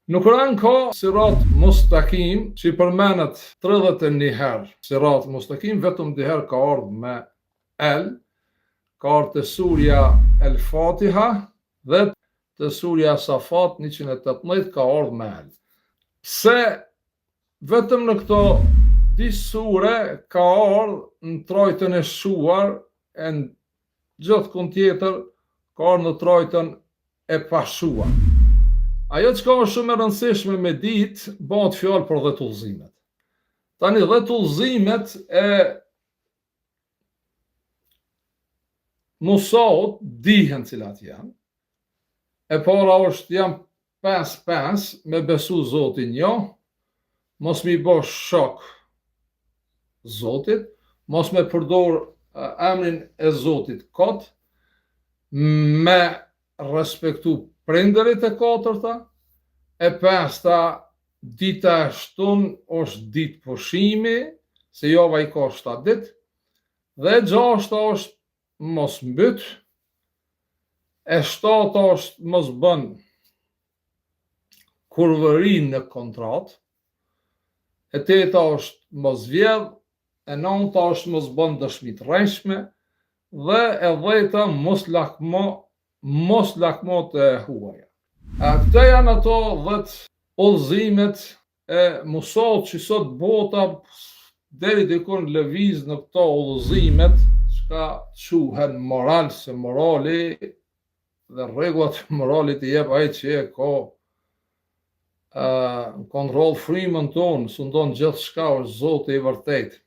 Në Kur'an ka sirat mustakim që i përmenet 31 herë. Sirat mustakim vetëm dy herë ka ardhur me el, ka ardhur te surja El Fatiha dhe te surja Safat 118 ka ardhur me el. Se vetëm në këto dy sure ka ardhur në trajtën e shuar, e në gjithë kund tjetër ka ardhur në trajtën e pashuar. Ajo që ka është shumë e rëndësishme me ditë, bëhet fjalë për 10 udhëzimet. Tani 10 udhëzimet e Musaut dihen cilat janë. E para është jam 5 me besu Zotin jo, mos mi bë shok Zotit, mos me përdor emrin e Zotit kot, me respektu prindërit e katërta, e pesta dita e shtunë është ditë pushimi, se java i ka 7 ditë, dhe e gjashta është mos mbyt, e 7 është mos bën kurvëri në kontrat, e 8 është mos vjedh, e 9 është mos bën dëshmi të rreshme, dhe e 10 mos lakmo të huaja. Këto janë ato 10 udhëzimet e Musaut që sot bota deri dikur lëviz në këto udhëzimet, çka quhen moral, se morali dhe rregullat e moralit i jep ai që e ka kontroll frymën tonë, sundon gjithçka, është Zoti i vërtetë.